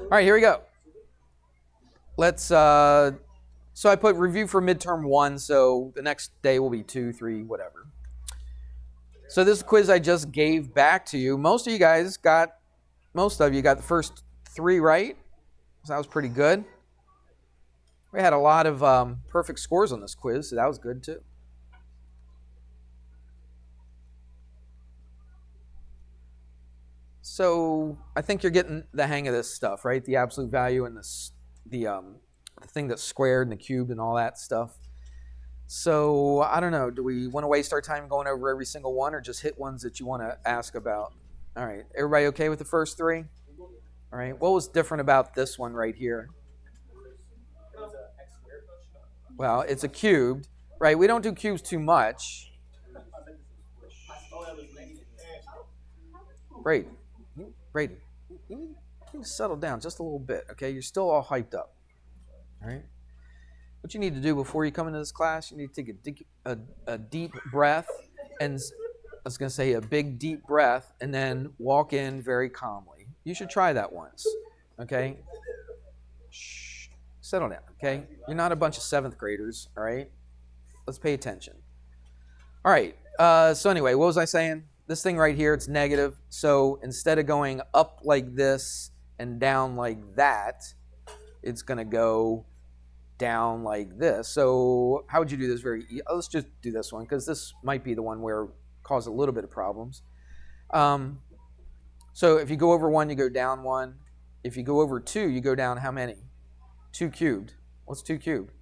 All right, here we go. Let's, so I put review for midterm 1, so the next day will be 2, 3, whatever. So this quiz I just gave back to you. Most of you got the first 3 right. So that was pretty good. We had a lot of perfect scores on this quiz, so that was good too. So I think you're getting the hang of this stuff, right? The absolute value and the thing that's squared and the cubed and all that stuff. So I don't know. Do we want to waste our time going over every single one, or just hit ones that you want to ask about? All right. Everybody okay with the first 3? All right. What was different about this one right here? Well, it's a cubed, right? We don't do cubes too much. Braden, you need to settle down just a little bit, okay? You're still all hyped up, all right? What you need to do before you come into this class, you need to take a deep breath, and I was going to say a big deep breath, and then walk in very calmly. You should try that once, okay? Shh, settle down, okay? You're not a bunch of 7th graders, all right? Let's pay attention. All right, so anyway, what was I saying? This thing right here, it's negative. So instead of going up like this and down like that, it's going to go down like this. So how would you do this let's just do this one, because this might be the one where it caused a little bit of problems. So if you go over 1, you go down 1. If you go over 2, you go down how many? 2 cubed. What's 2 cubed?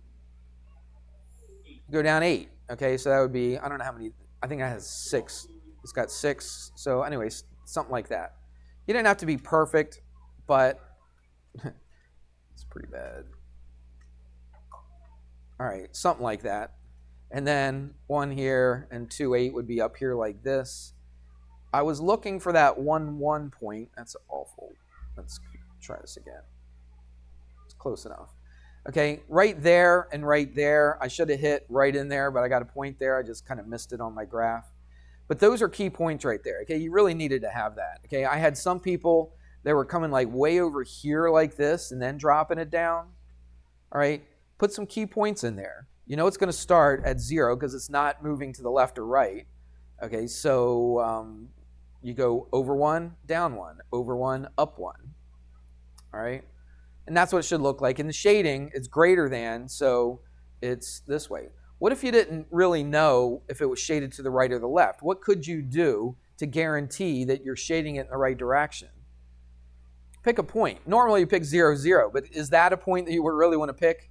You go down 8. Okay, so that would be, I don't know how many, I think that has 6. It's got 6. So anyways, something like that. You didn't have to be perfect, but it's pretty bad. All right, something like that. And then 1 here and 2, 8 would be up here like this. I was looking for that 1, 1 point. That's awful. Let's try this again. It's close enough. Okay, right there and right there. I should have hit right in there, but I got a point there. I just kind of missed it on my graph. But those are key points right there. Okay, you really needed to have that. Okay, I had some people that were coming like way over here like this and then dropping it down. All right, put some key points in there. You know it's going to start at 0 because it's not moving to the left or right. Okay, so you go over 1, down 1, over 1, up 1. All right, and that's what it should look like. In the shading, it's greater than, so it's this way. What if you didn't really know if it was shaded to the right or the left? What could you do to guarantee that you're shading it in the right direction? Pick a point. Normally you pick 0, 0, but is that a point that you really want to pick?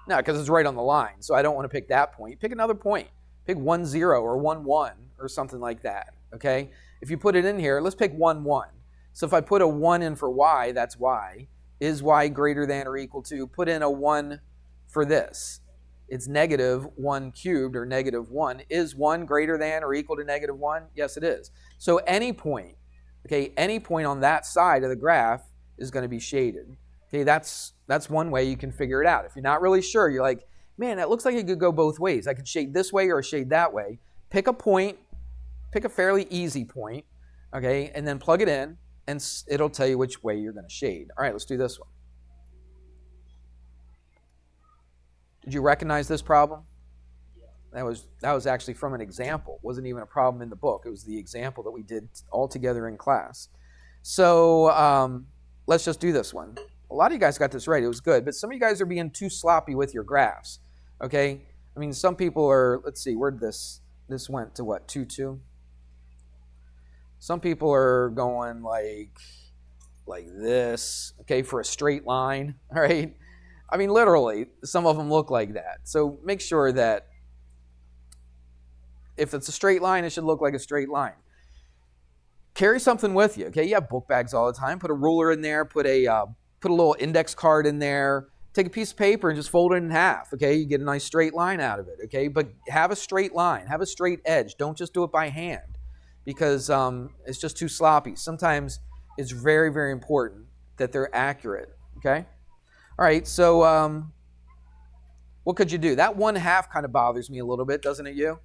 No, because it's right on the line, so I don't want to pick that point. Pick another point. Pick 1, 0 or 1, 1 or something like that, okay? If you put it in here, let's pick 1, 1. So if I put a 1 in for y, that's y. Is y greater than or equal to? Put in a 1 for this. It's negative 1 cubed, or negative 1. Is 1 greater than or equal to negative 1? Yes, it is. So any point, okay, any point on that side of the graph is going to be shaded. Okay, that's one way you can figure it out. If you're not really sure, you're like, man, that looks like it could go both ways. I could shade this way or shade that way. Pick a point, pick a fairly easy point, okay, and then plug it in, and it'll tell you which way you're going to shade. All right, let's do this one. Did you recognize this problem? That was actually from an example. It wasn't even a problem in the book. It was the example that we did all together in class. So let's just do this one. A lot of you guys got this right. It was good. But some of you guys are being too sloppy with your graphs. Okay? I mean, some people are, let's see, where'd this went to what, 2, 2? Some people are going like this, okay, for a straight line, all right? I mean, literally, some of them look like that. So make sure that if it's a straight line, it should look like a straight line. Carry something with you, okay? You have book bags all the time. Put a ruler in there. Put a little index card in there. Take a piece of paper and just fold it in half, okay? You get a nice straight line out of it, okay? But have a straight line. Have a straight edge. Don't just do it by hand because it's just too sloppy. Sometimes it's very, very important that they're accurate, okay? All right, so what could you do? That 1/2 kind of bothers me a little bit, doesn't it, you?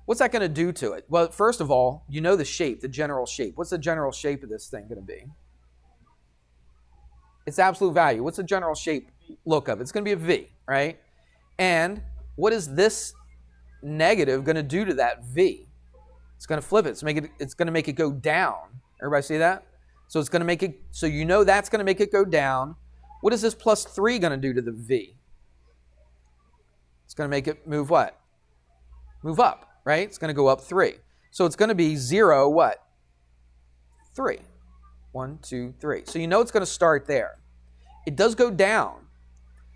What's that going to do to it? Well, first of all, you know the shape, the general shape. What's the general shape of this thing going to be? Its absolute value. What's the general shape look of? It's going to be a V, right? And what is this negative going to do to that V? It's going to flip it. It's going to make it go down. Everybody see that? So it's going to make it, so you know that's going to make it go down. What is this plus 3 going to do to the V? It's going to make it move what? Move up, right? It's going to go up 3. So it's going to be 0, what? 3. 1, 2, 3. So you know it's going to start there. It does go down.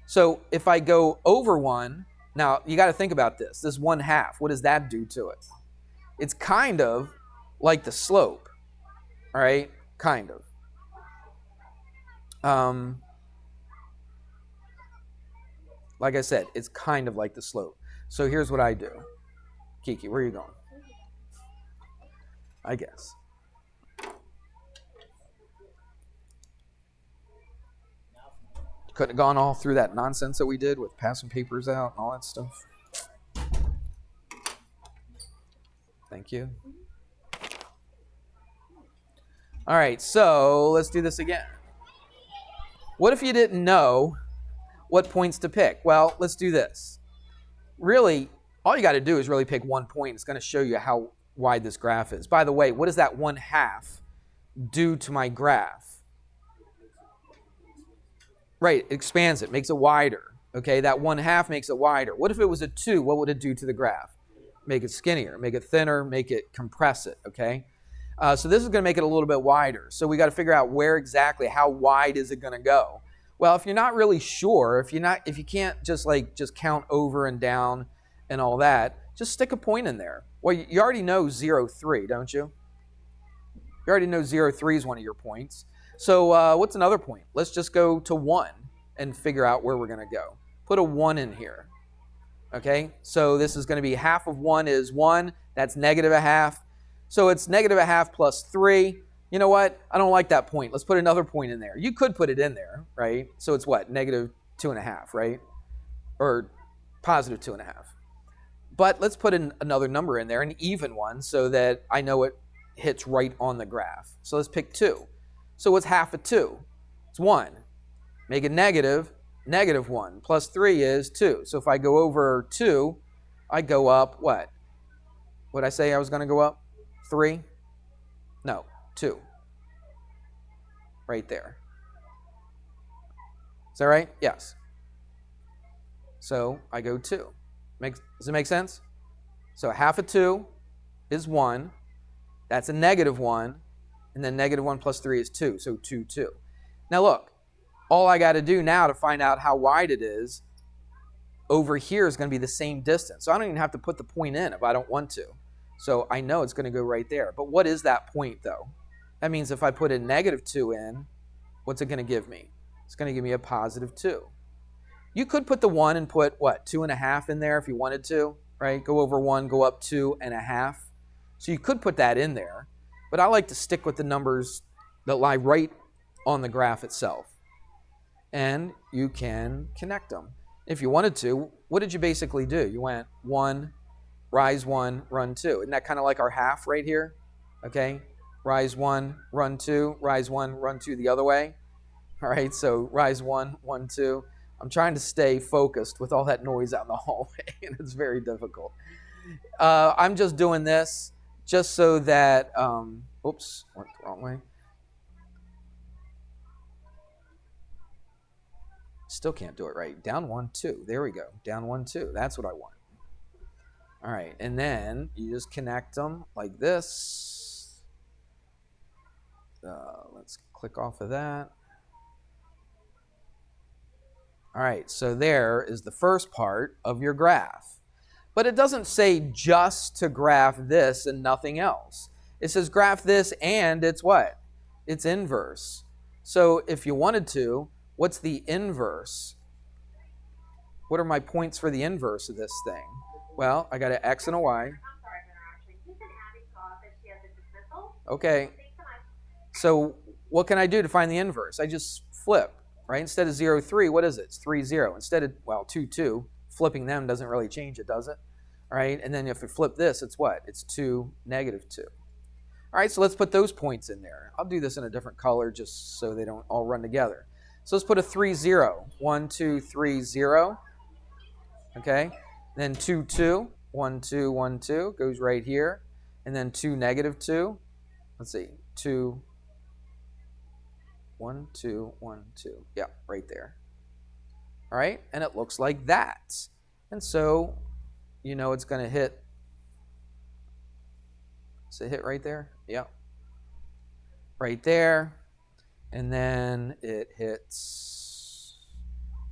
So if I go over 1, now you got to think about this. This 1/2, what does that do to it? It's kind of like the slope, all right? Kind of. Like I said, it's kind of like the slope. So here's what I do. Kiki, where are you going? I guess. Couldn't have gone all through that nonsense that we did with passing papers out and all that stuff. Thank you. All right, so let's do this again. What if you didn't know what points to pick? Well, let's do this. Really, all you got to do is really pick one point. It's going to show you how wide this graph is. By the way, what does that 1/2 do to my graph? Right, it expands it, makes it wider. Okay, that 1/2 makes it wider. What if it was a 2? What would it do to the graph? Make it skinnier, make it thinner, make it compress it, okay? So this is going to make it a little bit wider. So we got to figure out where exactly, how wide is it going to go? Well, if you're not really sure, if you can't just count over and down and all that, just stick a point in there. Well, you already know 0, 3, don't you? You already know 0, 3 is one of your points. So what's another point? Let's just go to 1 and figure out where we're going to go. Put a 1 in here. Okay, so this is going to be half of 1 is 1. That's -1/2. So it's -1/2 plus 3. You know what? I don't like that point. Let's put another point in there. You could put it in there, right? So it's what? -2.5, right? Or +2.5. But let's put in another number in there, an even one, so that I know it hits right on the graph. So let's pick 2. So what's half of 2? It's 1. Make it negative. -1 plus 3 is 2. So if I go over 2, I go up what? What did I say I was going to go up? 3? No, 2. Right there. Is that right? Yes. So I go 2. Does it make sense? So half of 2 is 1. That's a -1. And then -1 plus 3 is 2. So 2, 2. Now look. All I got to do now to find out how wide it is over here is going to be the same distance. So I don't even have to put the point in if I don't want to. So I know it's going to go right there. But what is that point, though? That means if I put a -2 in, what's it going to give me? It's going to give me a +2. You could put the 1 and put, what, 2.5 in there if you wanted to, right? Go over 1, go up 2.5. So you could put that in there. But I like to stick with the numbers that lie right on the graph itself. And you can connect them. If you wanted to, what did you basically do? You went 1, rise 1, run 2. Isn't that kind of like our half right here? Okay, rise 1, run 2, rise 1, run 2 the other way. All right, so rise 1, 1, 2. I'm trying to stay focused with all that noise out in the hallway, and it's very difficult. I'm just doing this just so that, oops, went the wrong way. Still can't do it right. Down 1, 2. There we go. Down 1, 2. That's what I want. All right. And then you just connect them like this. Let's click off of that. All right. So there is the first part of your graph. But it doesn't say just to graph this and nothing else. It says graph this and it's what? It's inverse. So if you wanted to, what's the inverse? What are my points for the inverse of this thing? Well, I got an X and a Y. Okay. So what can I do to find the inverse? I just flip, right? Instead of 0, 3, what is it? It's 3, 0. Instead of, well, 2, 2. Flipping them doesn't really change it, does it? All right. And then if we flip this, it's what? It's 2, -2. All right. So let's put those points in there. I'll do this in a different color just so they don't all run together. So let's put a 3, 0. 1, 2, 3, 0. Okay. Then 2, 2. 1, 2, 1, 2 goes right here. And then 2, negative 2. Let's see. 2, 1, 2, 1, 2. Yeah, right there. All right. And it looks like that. And so, you know, it's going to hit. Does it hit right there? Yeah. Right there. And then it hits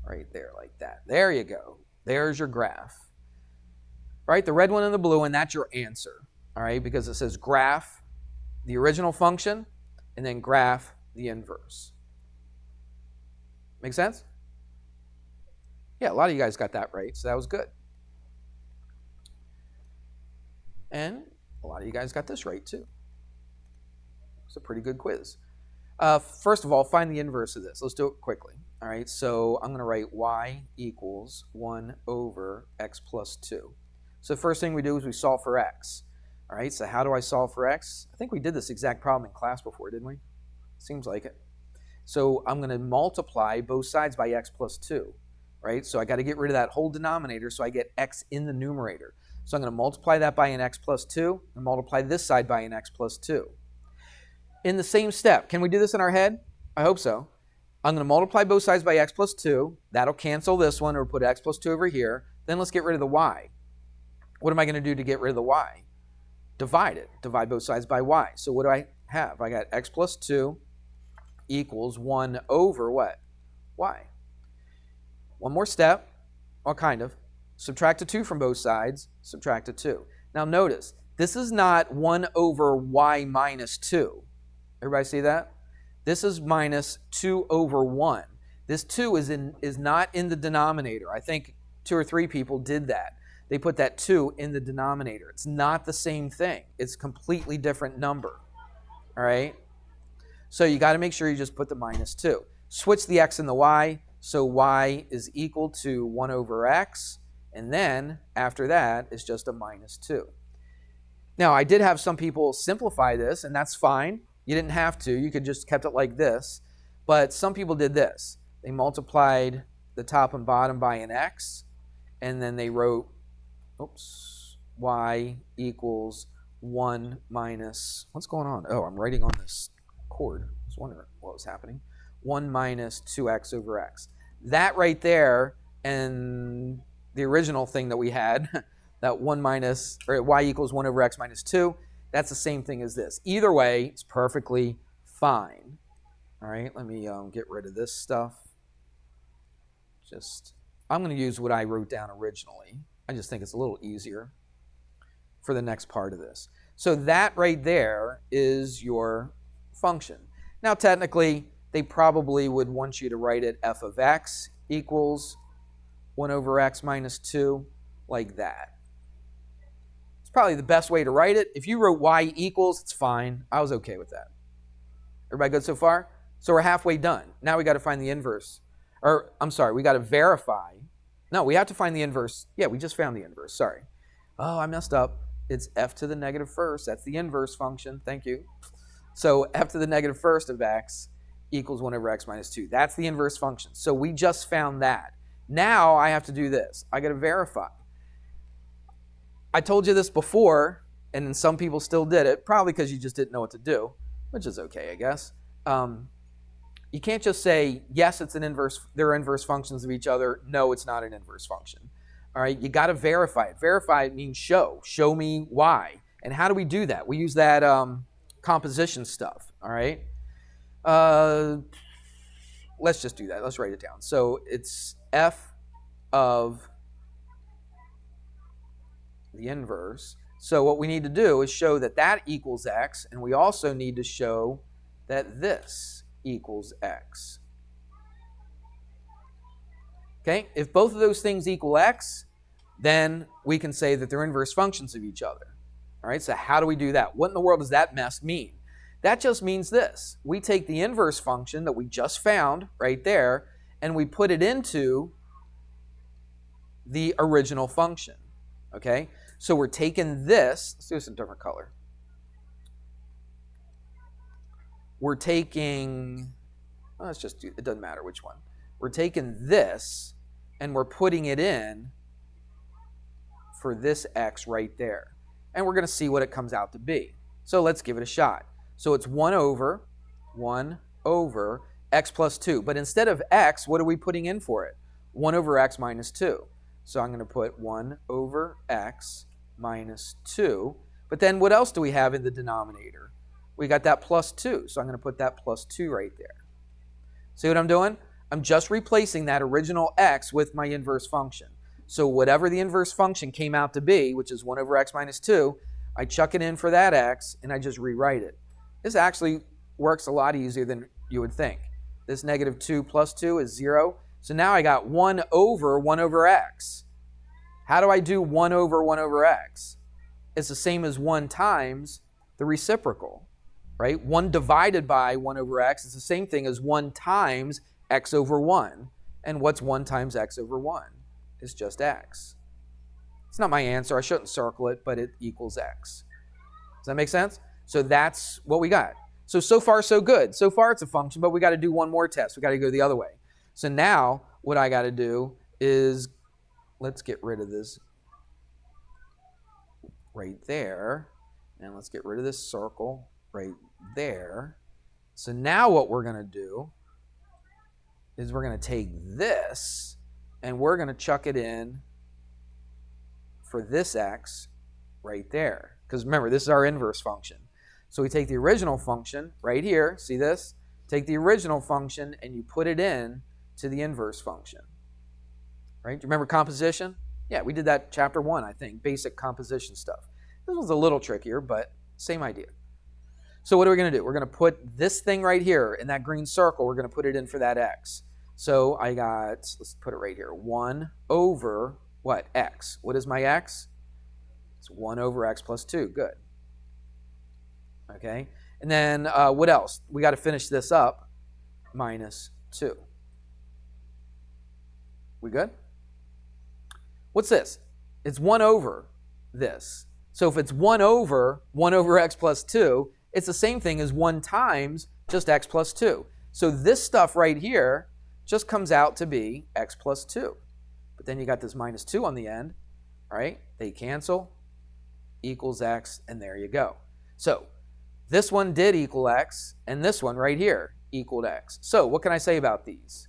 right there like that. There you go. There's your graph. Right? The red one and the blue one, that's your answer. All right? Because it says graph the original function and then graph the inverse. Make sense? Yeah, a lot of you guys got that right, so that was good. And a lot of you guys got this right too. It's a pretty good quiz. First of all, find the inverse of this. Let's do it quickly. All right, so I'm going to write y equals 1 over x plus 2. So the first thing we do is we solve for x. All right, so how do I solve for x? I think we did this exact problem in class before, didn't we? Seems like it. So I'm going to multiply both sides by x plus 2. Right, so I got to get rid of that whole denominator so I get x in the numerator. So I'm going to multiply that by an x plus 2 and multiply this side by an x plus 2. In the same step, can we do this in our head? I hope so. I'm going to multiply both sides by x plus 2. That'll cancel this one, or put x plus 2 over here. Then let's get rid of the y. What am I going to do to get rid of the y? Divide it. Divide both sides by y. So what do I have? I got x plus 2 equals 1 over what? Y. One more step. Well, kind of. Subtract a 2 from both sides. Subtract a 2. Now notice, this is not 1 over y minus 2. Everybody see that? This is minus 2 over 1. This 2 is not in the denominator. I think 2 or 3 people did that. They put that 2 in the denominator. It's not the same thing. It's a completely different number. All right? So you got to make sure you just put the minus 2. Switch the x and the y. So y is equal to 1 over x. And then after that, it's just a minus 2. Now, I did have some people simplify this, and that's fine. You didn't have to. You could just kept it like this. But some people did this. They multiplied the top and bottom by an x, and then they wrote, y equals 1 minus, what's going on? Oh, I'm writing on this cord. I was wondering what was happening. 1 minus 2x over x. That right there, and the original thing that we had, that 1 minus, or y equals 1 over x minus 2, that's the same thing as this. Either way, it's perfectly fine. All right, let me get rid of this stuff. I'm going to use what I wrote down originally. I just think it's a little easier for the next part of this. So that right there is your function. Now, technically, they probably would want you to write it f of x equals 1 over x minus 2, like that. It's probably the best way to write it. If you wrote y equals, it's fine. I was okay with that. Everybody good so far? So we're halfway done. Now we got to find the inverse. Or, I'm sorry, we got to verify. No, we have to find the inverse. Yeah, we just found the inverse. Sorry. Oh, I messed up. It's f to the negative first. That's the inverse function. Thank you. So f to the negative first of x equals 1 over x minus 2. That's the inverse function. So we just found that. Now I have to do this. I got to verify. I told you this before, and then some people still did it, probably because you just didn't know what to do, which is okay, I guess. You can't just say, yes, it's an inverse, they're inverse functions of each other. No, it's not an inverse function. All right, you got to verify it. Verify it means show. Show me why. And how do we do that? We use that composition stuff, all right? Let's just do that. Let's write it down. So it's f of the inverse. So what we need to do is show that that equals x, and we also need to show that this equals x. Okay, if both of those things equal x, then we can say that they're inverse functions of each other. All right, so how do we do that? What in the world does that mess mean? That just means this. We take the inverse function that we just found right there, and we put it into the original function. Okay, so we're taking this. Let's do this in a different color. We're taking, Well, let's just do, it doesn't matter which one. We're taking this and we're putting it in for this x right there. And we're going to see what it comes out to be. So let's give it a shot. So it's 1 over x plus 2. But instead of x, what are we putting in for it? 1 over x minus 2. So I'm going to put 1 over x minus 2. But then what else do we have in the denominator? We got that plus 2. So I'm going to put that plus 2 right there. See what I'm doing? I'm just replacing that original x with my inverse function. So whatever the inverse function came out to be, which is 1 over x minus 2, I chuck it in for that x, and I just rewrite it. This actually works a lot easier than you would think. This negative 2 plus 2 is 0. So now I got 1 over x. How do I do 1 over x? It's the same as 1 times the reciprocal, right? 1 divided by 1 over x is the same thing as 1 times x over 1. And what's 1 times x over 1? It's just x. It's not my answer. I shouldn't circle it, but it equals x. Does that make sense? So that's what we got. So far, so good. So far, it's a function, but we got to do one more test. We got to go the other way. So now what I got to do is, let's get rid of this right there. And let's get rid of this circle right there. So now what we're going to do is we're going to take this and we're going to chuck it in for this x right there. Because remember, this is our inverse function. So we take the original function right here, see this? Take the original function and you put it in to the inverse function. Right? Do you remember composition? Yeah, we did that chapter 1, I think, basic composition stuff. This was a little trickier, but same idea. So what are we going to do? We're going to put this thing right here in that green circle. We're going to put it in for that x. So I got, let's put it right here, 1 over what? X. What is my x? It's 1 over x plus 2. Good. Okay. And then what else? We got to finish this up. Minus 2. We good? What's this? It's 1 over this. So if it's 1 over x plus 2, it's the same thing as 1 times just x plus 2. So this stuff right here just comes out to be x plus 2. But then you got this minus 2 on the end, right? They cancel, equals x, and there you go. So this one did equal x, and this one right here equaled x. So what can I say about these?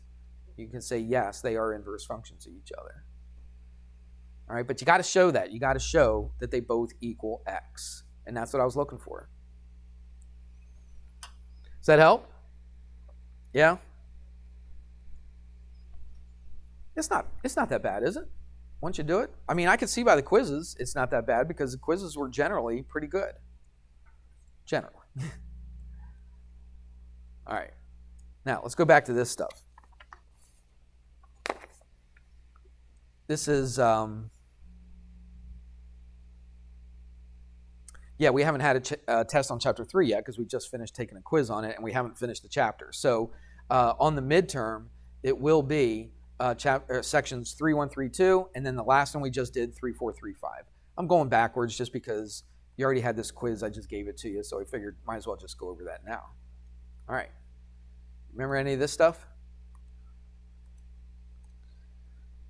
You can say, yes, they are inverse functions of each other. All right, but you got to show that. You got to show that they both equal x. And that's what I was looking for. Does that help? Yeah? It's not that bad, is it? Once you do it? I mean, I can see by the quizzes it's not that bad because the quizzes were generally pretty good. Generally. All right. Now, let's go back to this stuff. This is, yeah, we haven't had a test on chapter 3 yet because we just finished taking a quiz on it and we haven't finished the chapter. So on the midterm, it will be sections 3, 1, 3, 2, and then the last one we just did, 3, 4, 3, 5. I'm going backwards just because you already had this quiz. I just gave it to you, so I figured might as well just go over that now. All right. Remember any of this stuff?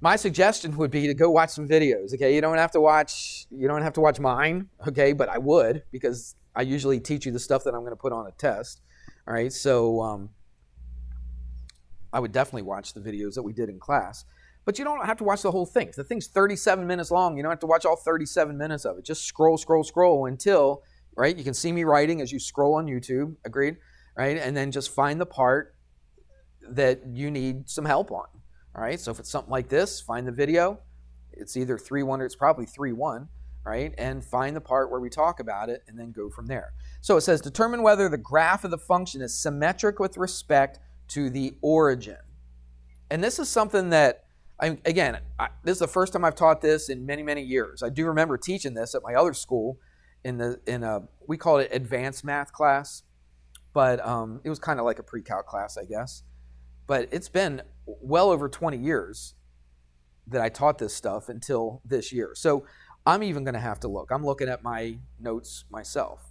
My suggestion would be to go watch some videos, okay? You don't have to watch mine, okay? But I would, because I usually teach you the stuff that I'm going to put on a test. All right, so I would definitely watch the videos that we did in class. But you don't have to watch the whole thing. If the thing's 37 minutes long, you don't have to watch all 37 minutes of it. Just scroll until, right? You can see me writing as you scroll on YouTube, agreed? Right? And then just find the part that you need some help on. All right, so if it's something like this, find the video. It's either 3-1 or it's probably 3-1, right? And find the part where we talk about it and then go from there. So it says, determine whether the graph of the function is symmetric with respect to the origin. And this is something that, this is the first time I've taught this in many, many years. I do remember teaching this at my other school we called it advanced math class, but it was kind of like a pre-calc class, I guess. But it's been well over 20 years that I taught this stuff until this year. So I'm even going to have to look. I'm looking at my notes myself.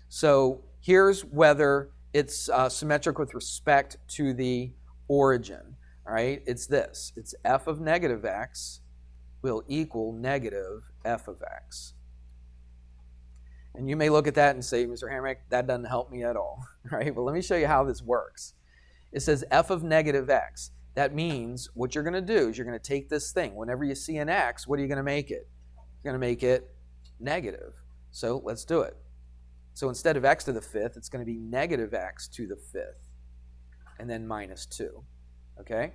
So here's whether it's symmetric with respect to the origin. All right, it's this. It's f of negative x will equal negative f of x. And you may look at that and say, Mr. Hamrick, that doesn't help me at all. Right? But let me show you how this works. It says f of negative x. That means what you're going to do is you're going to take this thing. Whenever you see an x, what are you going to make it? You're going to make it negative. So let's do it. So instead of x to the fifth, it's going to be negative x to the fifth, and then minus 2. Okay?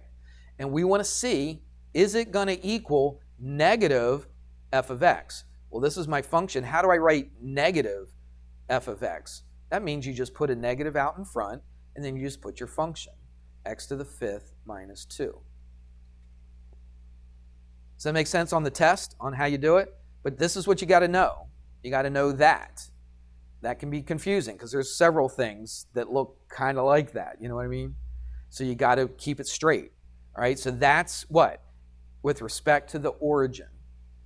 And we want to see, is it going to equal negative f of x? Well, this is my function. How do I write negative f of x? That means you just put a negative out in front, and then you just put your function, x to the fifth minus 2. Does that make sense on the test, on how you do it? But this is what you got to know. You got to know that. That can be confusing because there's several things that look kind of like that. You know what I mean? So you got to keep it straight. All right? So that's what? With respect to the origin.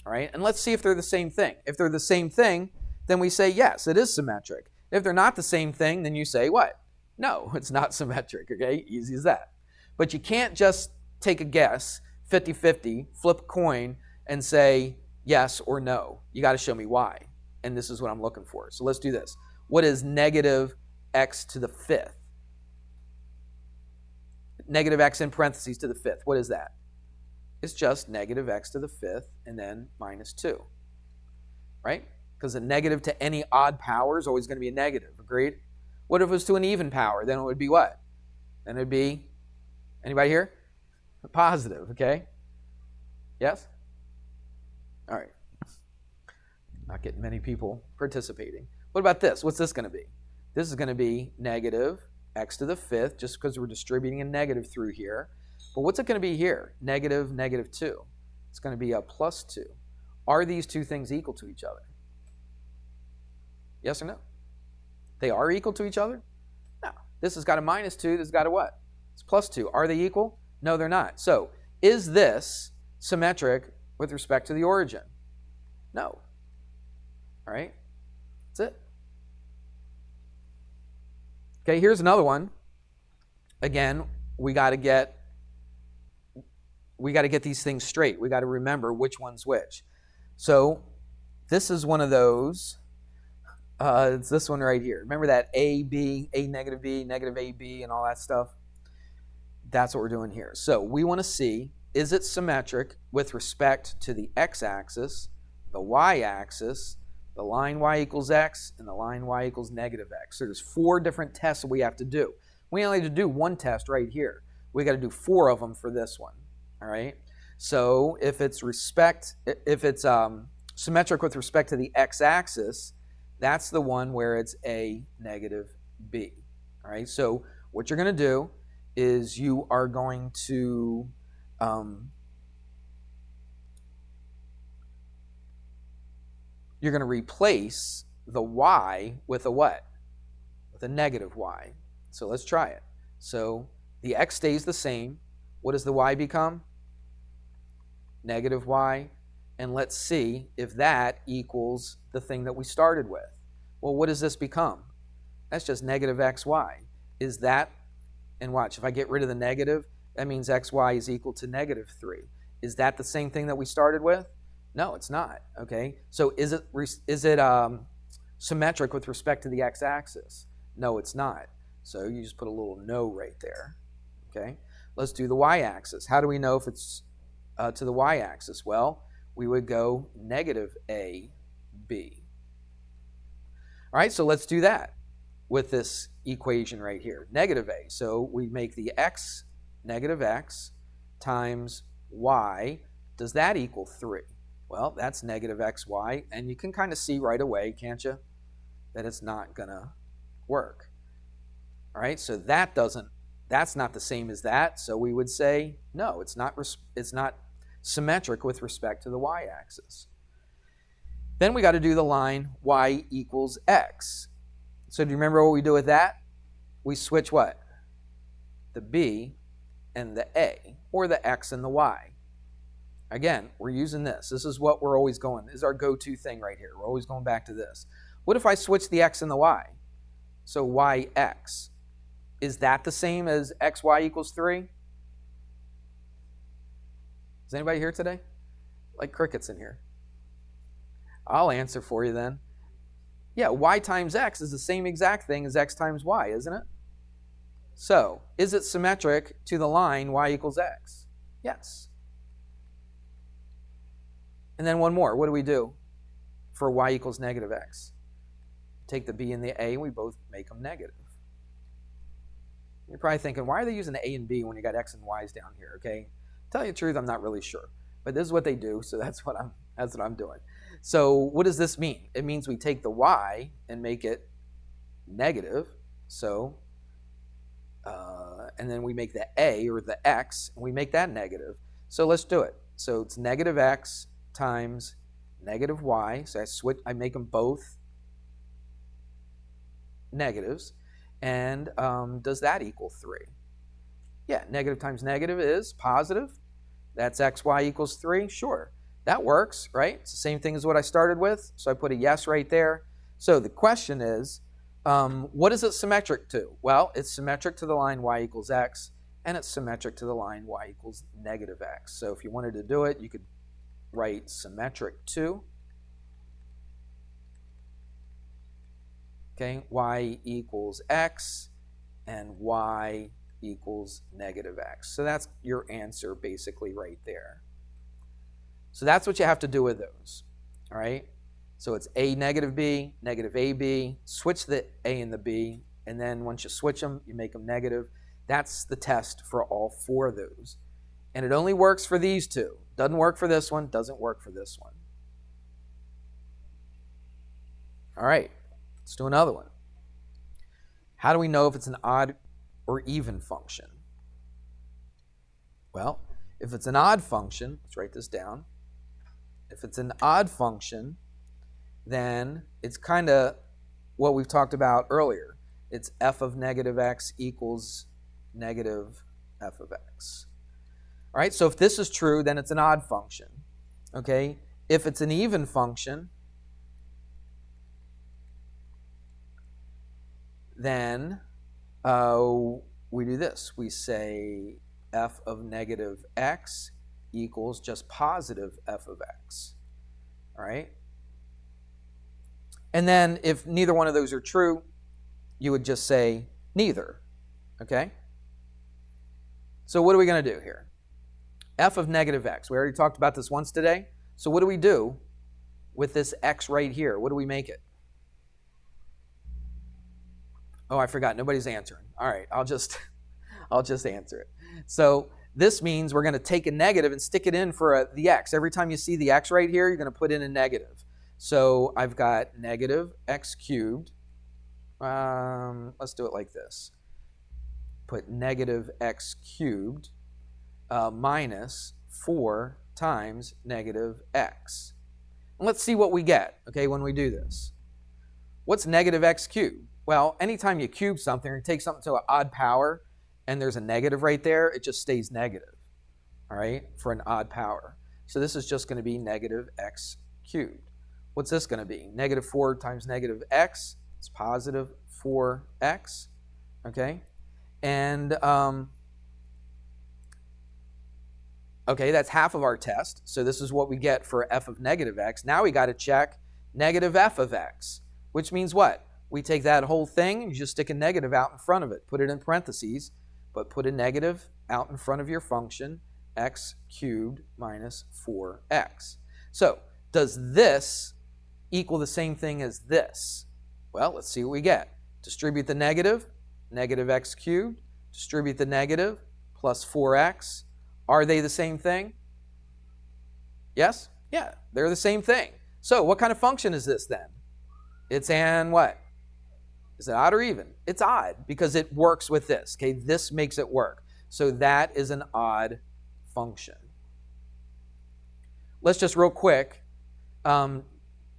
All right? And let's see if they're the same thing. If they're the same thing, then we say, yes, it is symmetric. If they're not the same thing, then you say what? No, it's not symmetric. Okay? Easy as that. But you can't just take a guess, 50-50, flip a coin, and say yes or no. You got to show me why. And this is what I'm looking for. So let's do this. What is negative x to the fifth? Negative x in parentheses to the fifth. What is that? It's just negative x to the fifth and then minus 2. Right? Because a negative to any odd power is always going to be a negative. Agreed? What if it was to an even power? Then it would be what? Then it would be, anybody here? A positive, okay? Yes? All right. Not getting many people participating. What about this? What's this going to be? This is going to be negative x to the fifth, just because we're distributing a negative through here. But what's it going to be here? Negative, negative 2. It's going to be a plus 2. Are these two things equal to each other? Yes or no? They are equal to each other? No. This has got a minus 2. This has got a what? It's plus 2. Are they equal? No, they're not. So, is this symmetric with respect to the origin? No. All right? That's it. Okay, here's another one. Again, we got to get these things straight. We got to remember which one's which. So, this is one of those. It's this one right here. Remember that A, B, A negative B, negative AB, and all that stuff? That's what we're doing here. So, we want to see, is it symmetric with respect to the x-axis, the y-axis, the line y equals x, and the line y equals negative x. So there's 4 different tests that we have to do. We only have to do one test right here. We got to do 4 of them for this one. All right. So if it's symmetric with respect to the x-axis, that's the one where it's a negative b. All right. So what you're going to do is you are going to you're going to replace the y with a what? With a negative y. So let's try it. So the x stays the same. What does the y become? Negative y. And let's see if that equals the thing that we started with. Well, what does this become? That's just negative xy. Is that, and watch, if I get rid of the negative, that means xy is equal to negative 3. Is that the same thing that we started with? No, it's not. Okay, so is it symmetric with respect to the x-axis? No, it's not. So you just put a little no right there. Okay, let's do the y-axis. How do we know if it's to the y-axis? Well, we would go negative a b. All right, so let's do that with this equation right here, negative a. So we make the x negative x times y. Does that equal 3? Well, that's negative xy, and you can kind of see right away, can't you, that it's not going to work. All right, so that's not the same as that, so we would say, no, it's not symmetric with respect to the y-axis. Then we got to do the line y equals x. So do you remember what we do with that? We switch what? The b and the a, or the x and the y. Again, we're using this. This is what we're always going. This is our go-to thing right here. We're always going back to this. What if I switch the x and the y? So yx. is that the same as xy equals 3? Is anybody here today? Like crickets in here. I'll answer for you then. Yeah, y times x is the same exact thing as x times y, isn't it? So, is it symmetric to the line y equals x? Yes. And then one more. What do we do for y equals negative x? Take the b and the a, and we both make them negative. You're probably thinking, why are they using a and b when you got x and y's down here? Okay, tell you the truth, I'm not really sure, but this is what they do, so that's what I'm doing. So what does this mean? It means we take the y and make it negative. So, and then we make the a or the x, and we make that negative. So let's do it. So it's negative x times negative y. So I make them both negatives. And does that equal 3? Yeah, negative times negative is positive. That's xy equals 3. Sure, that works, right? It's the same thing as what I started with. So I put a yes right there. So the question is, what is it symmetric to? Well, it's symmetric to the line y equals x, and it's symmetric to the line y equals negative x. So if you wanted to do it, you could write symmetric to, okay, y equals x, and y equals negative x. So that's your answer basically right there. So that's what you have to do with those, all right? So it's a negative b, negative ab, switch the a and the b, and then once you switch them, you make them negative. That's the test for all 4 of those. And it only works for these 2. Doesn't work for this one, doesn't work for this one. All right, let's do another one. How do we know if it's an odd or even function? Well, if it's an odd function, let's write this down. If it's an odd function, then it's kind of what we've talked about earlier. It's f of negative x equals negative f of x. All right, so if this is true, then it's an odd function. Okay, if it's an even function, then we do this. We say f of negative x equals just positive f of x. All right? And then if neither one of those are true, you would just say neither. Okay? So what are we going to do here? F of negative x. We already talked about this once today. So what do we do with this x right here? What do we make it? Oh, I forgot. Nobody's answering. All right, I'll just answer it. So this means we're going to take a negative and stick it in for the x. Every time you see the x right here, you're going to put in a negative. So I've got negative x cubed. Let's do it like this. Put negative x cubed minus 4 times negative x. And let's see what we get, okay, when we do this. What's negative x cubed? Well, anytime you cube something or take something to an odd power and there's a negative right there, it just stays negative, all right, for an odd power. So this is just going to be negative x cubed. What's this going to be? Negative 4 times negative x is positive 4x, okay? And, okay, that's half of our test. So this is what we get for f of negative x. Now we got to check negative f of x, which means what? We take that whole thing and you just stick a negative out in front of it. Put it in parentheses, but put a negative out in front of your function, x cubed minus 4x. So does this equal the same thing as this? Well, let's see what we get. Distribute the negative, negative x cubed. Distribute the negative, plus 4x. Are they the same thing? Yes? Yeah, they're the same thing. So what kind of function is this then? It's an what? Is it odd or even? It's odd because it works with this. Okay, this makes it work. So that is an odd function. Let's just real quick,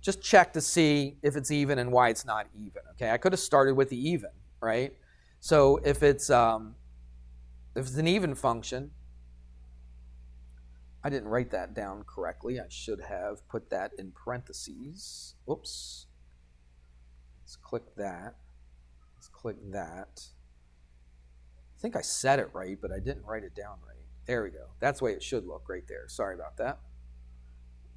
just check to see if it's even and why it's not even. Okay, I could have started with the even, right? So if it's an even function, I didn't write that down correctly. I should have put that in parentheses. Oops. Let's click that. Let's click that. think I said it right, but I didn't write it down right. There we go. That's the way it should look right there. Sorry about that.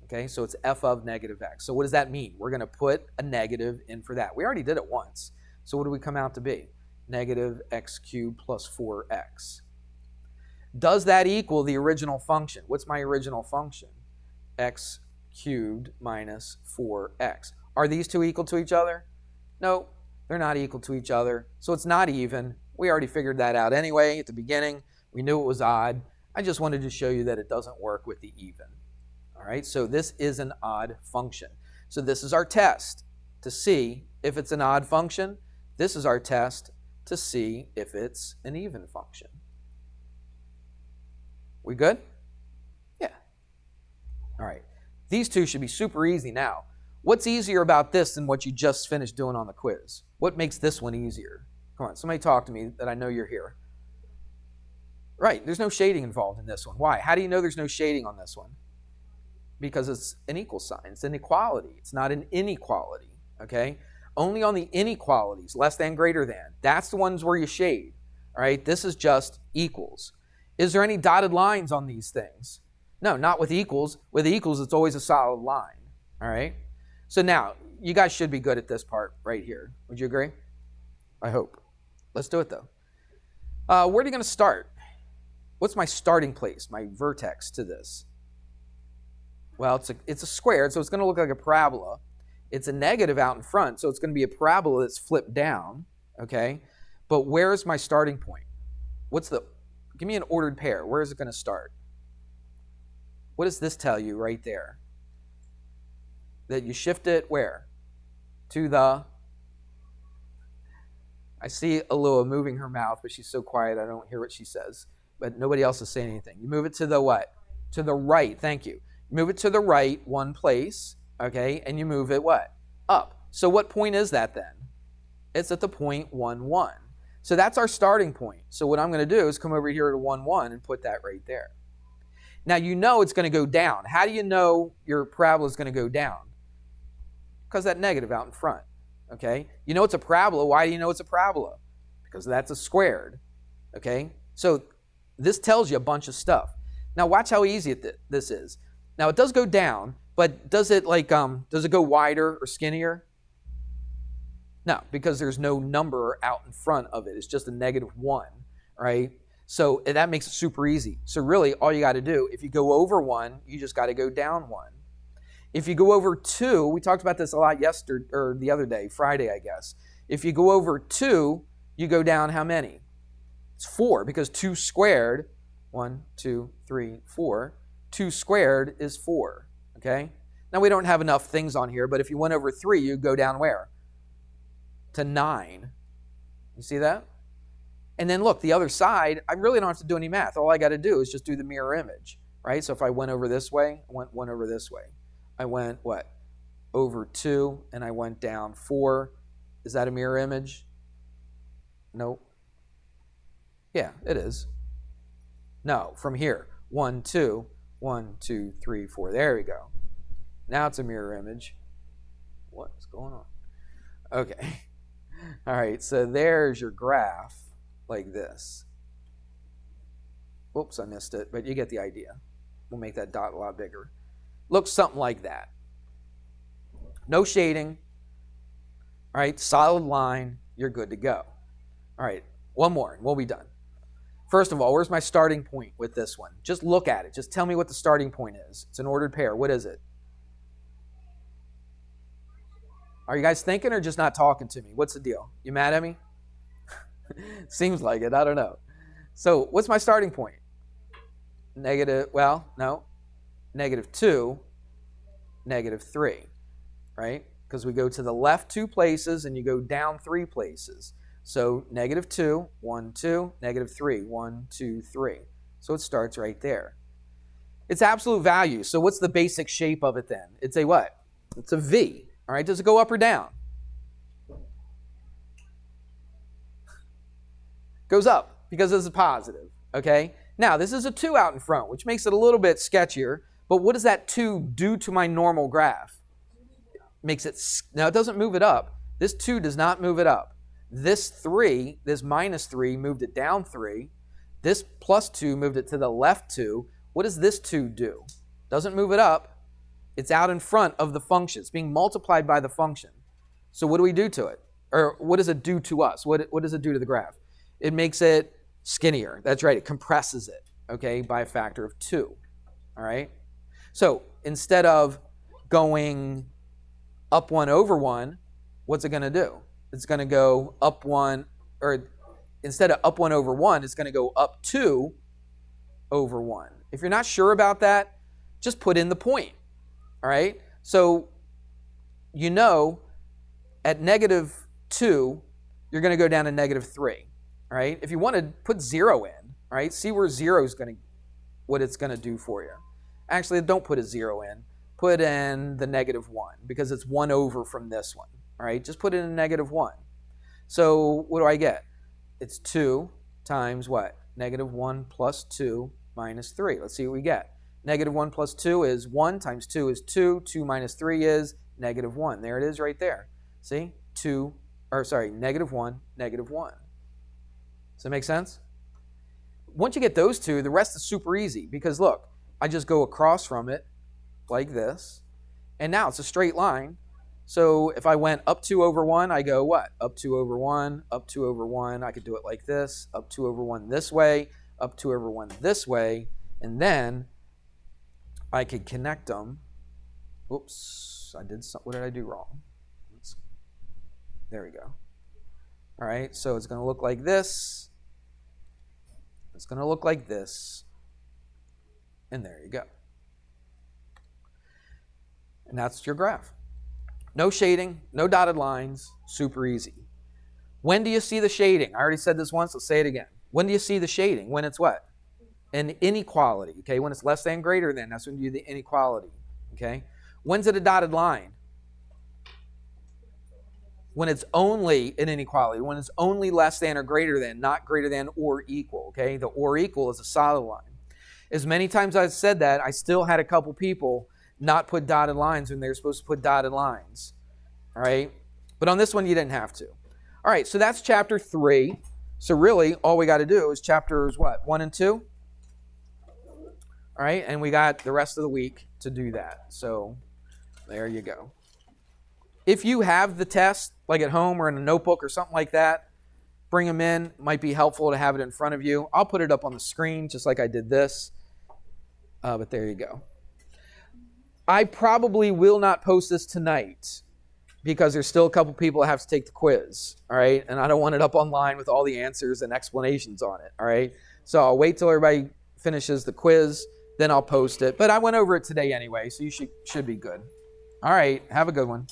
Okay, so it's f of negative x. So what does that mean? We're going to put a negative in for that. We already did it once. So what do we come out to be? Negative x cubed plus 4x. Does that equal the original function? What's my original function? X cubed minus 4x. Are these two equal to each other? No, they're not equal to each other. So it's not even. We already figured that out anyway at the beginning. We knew it was odd. I just wanted to show you that it doesn't work with the even. All right, so this is an odd function. So this is our test to see if it's an odd function. This is our test to see if it's an even function. We good? Yeah. All right. These two should be super easy now. What's easier about this than what you just finished doing on the quiz? What makes this one easier? Come on, somebody talk to me that I know you're here. Right, there's no shading involved in this one. Why? How do you know there's no shading on this one? Because it's an equal sign. It's an equality. It's not an inequality, okay? Only on the inequalities, less than, greater than. That's the ones where you shade, all right? This is just equals. Is there any dotted lines on these things? No, not with equals. With equals, it's always a solid line, all right? So now, you guys should be good at this part right here. Would you agree? I hope. Let's do it, though. Where are you going to start? What's my starting place, my vertex to this? Well, it's a square, so it's going to look like a parabola. It's a negative out in front, so it's going to be a parabola that's flipped down, okay? But where's my starting point? Give me an ordered pair. Where is it going to start? What does this tell you right there? That you shift it where? To the... I see Alua moving her mouth, but she's so quiet I don't hear what she says. But nobody else is saying anything. You move it to the what? To the right. Thank you. You move it to the right one place, okay? And you move it what? Up. So what point is that then? It's at the point 1, 1. So that's our starting point. So what I'm going to do is come over here to 1, 1 and put that right there. Now you know it's going to go down. How do you know your parabola is going to go down? Because that negative out in front, okay? You know it's a parabola. Why do you know it's a parabola? Because that's a squared, okay? So this tells you a bunch of stuff. Now watch how easy this is. Now it does go down, but does it go wider or skinnier? No, because there's no number out in front of it. It's just a -1, right? So that makes it super easy. So really all you got to do, if you go over 1, you just got to go down 1. If you go over 2, we talked about this a lot yesterday or the other day, Friday, I guess. If you go over 2, you go down how many? It's 4, because 2 squared, 1, 2, 3, 4. 2 squared is 4, okay? Now we don't have enough things on here, but if you went over 3, you go down where? To 9. You see that? And then look, the other side, I really don't have to do any math. All I got to do is just do the mirror image, right? So if I went over this way, I went 1 over this way. I went, what? Over 2, and I went down 4. Is that a mirror image? Nope. Yeah, it is. No, from here. 1, 2, 1, 2, 3, 4. There we go. Now it's a mirror image. What's going on? Okay. All right, so there's your graph like this. Whoops, I missed it, but you get the idea. We'll make that dot a lot bigger. Looks something like that. No shading. All right, solid line. You're good to go. All right, one more and we'll be done. First of all, where's my starting point with this one? Just look at it. Just tell me what the starting point is. It's an ordered pair. What is it? Are you guys thinking or just not talking to me? What's the deal? You mad at me? Seems like it. I don't know. So what's my starting point? -2, -3, right? Because we go to the left 2 places and you go down 3 places. So -2, 1, 2, -3, 1, 2, 3. So it starts right there. It's absolute value. So what's the basic shape of it then? It's a what? It's a V. All right, does it go up or down? Goes up because it's a positive, okay? Now, this is a 2 out in front, which makes it a little bit sketchier, but what does that 2 do to my normal graph? Now, it doesn't move it up. This 2 does not move it up. This 3, this minus 3, moved it down 3. This plus 2 moved it to the left 2. What does this 2 do? Doesn't move it up. It's out in front of the function. It's being multiplied by the function. So what do we do to it? Or what does it do to us? What does it do to the graph? It makes it skinnier. That's right. It compresses it, okay, by a factor of 2. All right? So instead of going up 1 over 1, what's it going to do? It's going to go up 1, or instead of up 1 over 1, it's going to go up 2 over 1. If you're not sure about that, just put in the point. All right? So you know at negative 2, you're going to go down to negative 3. All right? If you want to put 0 in, all right, see where 0 is going to, what it's going to do for you. Actually, don't put a 0 in. Put in the negative 1 because it's 1 over from this one. All right? Just put it in negative 1. So what do I get? It's 2 times what? Negative 1 plus 2 minus 3. Let's see what we get. Negative 1 plus 2 is 1 times 2 is 2. 2 minus 3 is negative 1. There it is right there. See? Negative 1, negative 1. Does that make sense? Once you get those two, the rest is super easy because look, I just go across from it like this, and now it's a straight line. So if I went up 2 over 1, I go what? Up 2 over 1, up 2 over 1. I could do it like this, up 2 over 1 this way, up 2 over 1 this way, and then I could connect them. Oops, what did I do wrong? There we go. All right, so it's going to look like this. It's going to look like this. And there you go. And that's your graph. No shading, no dotted lines, super easy. When do you see the shading? I already said this once, let's say it again. When do you see the shading? When it's what? An inequality, okay? When it's less than, greater than, that's when you do the inequality, okay? When's it a dotted line? When it's only an inequality, when it's only less than or greater than, not greater than or equal, okay? The or equal is a solid line. As many times I've said that, I still had a couple people not put dotted lines when they were supposed to put dotted lines, all right? But on this one, you didn't have to. All right, so that's chapter 3. So really, all we got to do is chapters, what, 1 and 2? All right, and we got the rest of the week to do that. So there you go. If you have the test, like at home or in a notebook or something like that, bring them in. Might be helpful to have it in front of you. I'll put it up on the screen just like I did this. But there you go. I probably will not post this tonight because there's still a couple people that have to take the quiz, all right? And I don't want it up online with all the answers and explanations on it, all right? So I'll wait till everybody finishes the quiz, then I'll post it. But I went over it today anyway, so you should be good. All right, have a good one.